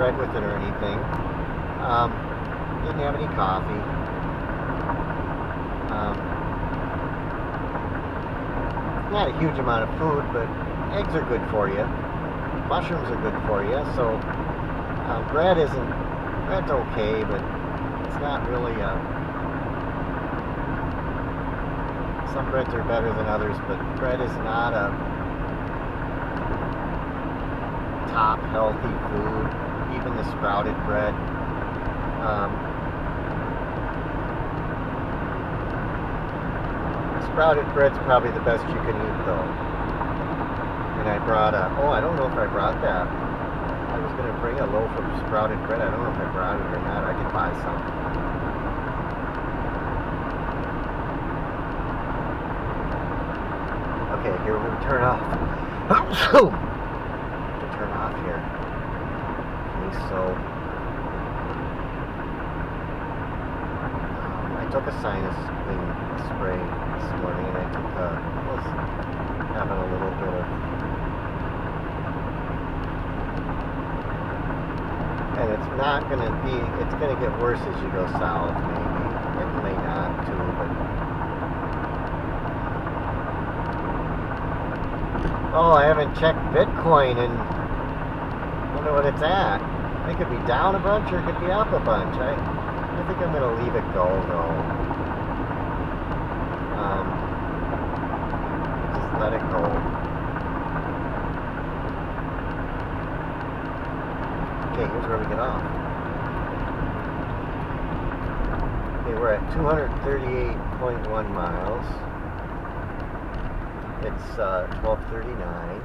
bread with it or anything. Didn't have any coffee. Not a huge amount of food, but eggs are good for you. Mushrooms are good for you. So bread's okay, but it's not really. Some breads are better than others, but bread is not a top healthy food. Even the sprouted bread. Sprouted bread's probably the best you can eat, though. And I brought I don't know if I brought that. I was going to bring a loaf of sprouted bread. I don't know if I brought it or not. I can buy some. Okay, here we turn off. Turn off here. Okay, so I took a sinus thing spray this morning, and I was having a little bit of, and it's not going to be, it's going to get worse as you go south, maybe. It may not, too, but oh, I haven't checked Bitcoin, and I wonder what it's at. It could be down a bunch, or it could be up a bunch. I think I'm going to leave it go, though. Just let it go. Okay, here's where we get off. Okay, we're at 238.1 miles. It's 12:39.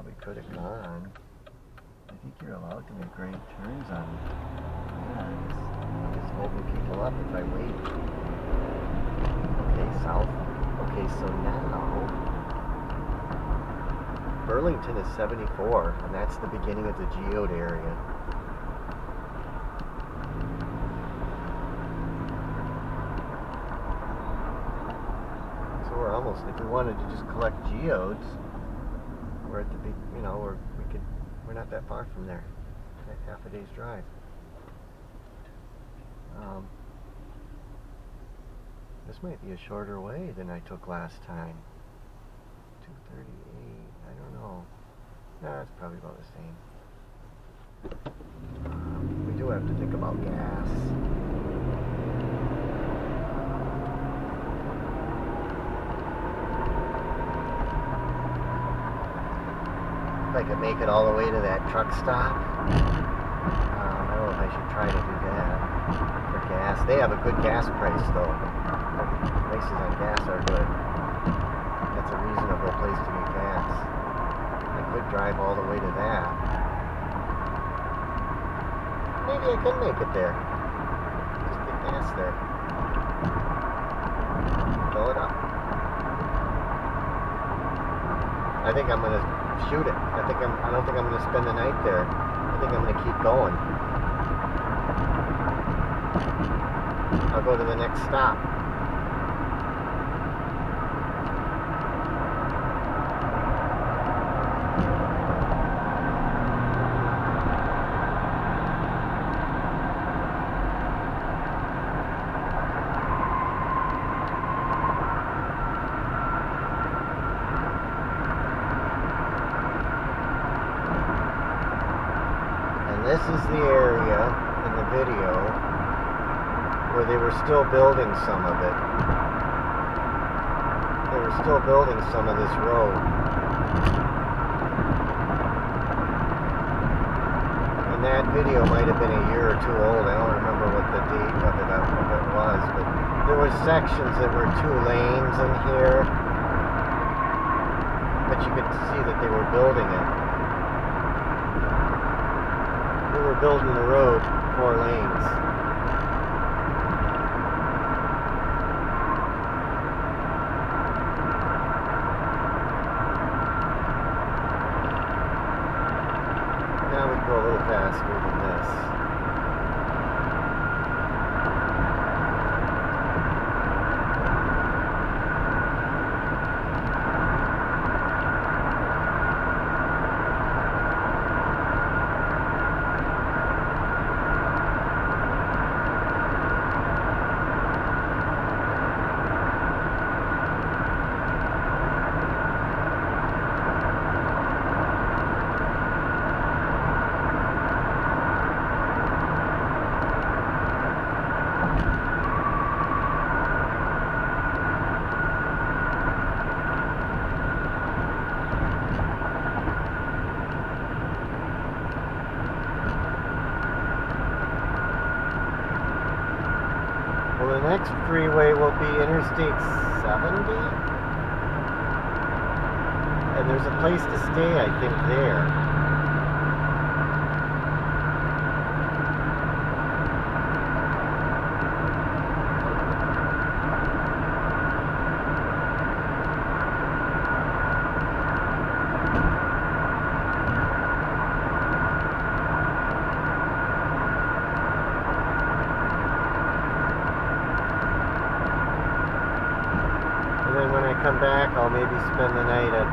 We could have gone. I think you're allowed to make right turns on I'm just holding people up if I wait. Okay, south. Okay, so now Burlington is 74, and that's the beginning of the geode area. So we're almost, if we wanted to just collect geodes, we're at the big, we're not that far from there. Half a day's drive. This might be a shorter way than I took last time. 238, I don't know. Nah, it's probably about the same. We do have to think about gas. If I could make it all the way to that truck stop, I don't know if I should try to do that for gas. They have a good gas price, though. Prices on gas are good. That's a reasonable place to get gas. I could drive all the way to that. Maybe I could make it there. Just get gas there. Fill it up. I think I'm gonna shoot it. I don't think I'm gonna spend the night there. I think I'm gonna keep going. I'll go to the next stop. This is the area in the video where they were still building some of it. They were still building some of this road. And that video might have been a year or two old. I don't remember what the date of it was, but there were sections that were 2 lanes in here. But you could see that they were building it. They were building the road 4 lanes. freeway will be Interstate 70. And there's a place to stay, I think, there. And then when I come back, I'll maybe spend the night at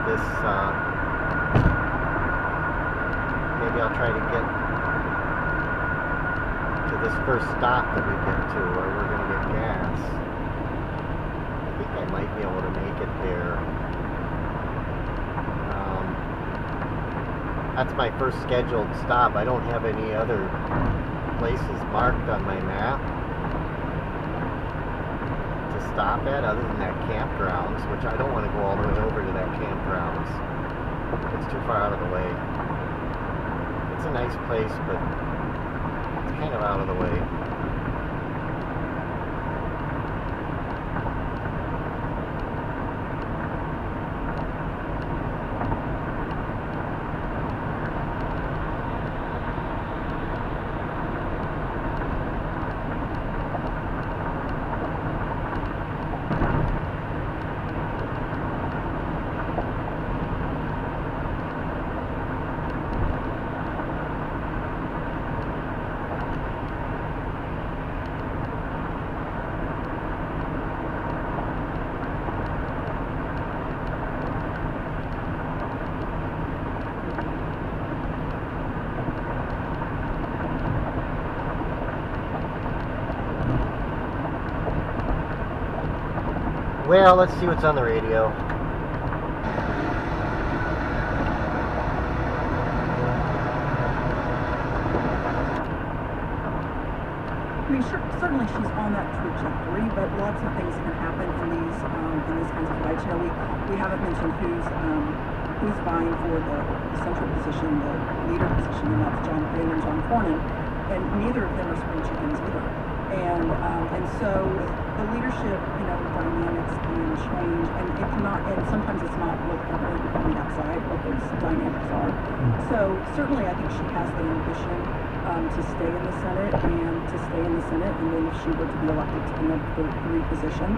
this, maybe I'll try to get to this first stop that we get to where we're going to get gas. I think I might be able to make it there. That's my first scheduled stop. I don't have any other places marked on my map to stop at other than that campgrounds, which I don't want to go all the way over to that campgrounds. It's too far out of the way. It's a nice place, but it's kind of out of the way. Well, let's see what's on the radio. I mean, certainly she's on that trajectory, but lots of things can happen in these kinds of fights. You know, we haven't mentioned who's vying for the central position, the leader position, and that's John Crane and John Cornyn, and neither of them are spring chickens either. And so the leadership, you know, dynamics can change, and it cannot, and sometimes it's not look apparent from the outside what those dynamics are. So certainly, I think she has the ambition to stay in the Senate, and then if she were to be elected to the three position,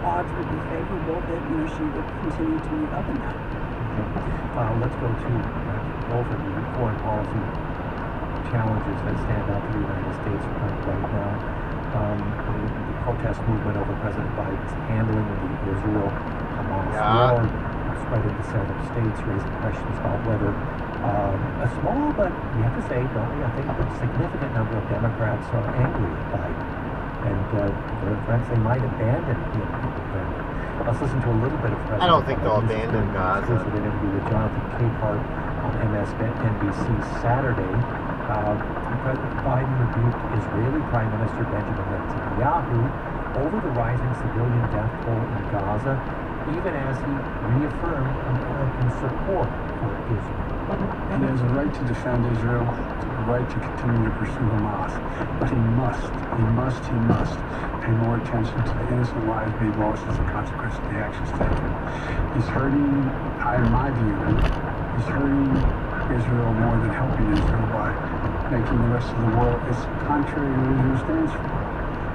odds would be favorable that, you know, she would continue to move up in that. Let's go to both of the foreign policy challenges that stand out to the United States right now. The protest movement over President Biden's handling of the Israel-Hamas war, spreading to several states, raising questions about whether a small, but we have to say, don't we, I think a significant number of Democrats are angry at Biden, and they're threats they might abandon him. Let's listen to a little bit of President I don't think they'll abandon Gaza. An interview with Jonathan Capehart on MSNBC Saturday. President Biden rebuked Israeli Prime Minister Benjamin Netanyahu over the rising civilian death toll in Gaza, even as he reaffirmed American support for Israel. He has a right to defend Israel, a right to continue to pursue Hamas, but he must pay more attention to the innocent lives being lost as a consequence of the actions taken. He's hurting, in my view, he's hurting Israel more than helping Israel by making the rest of the world, it's contrary to what Israel stands for.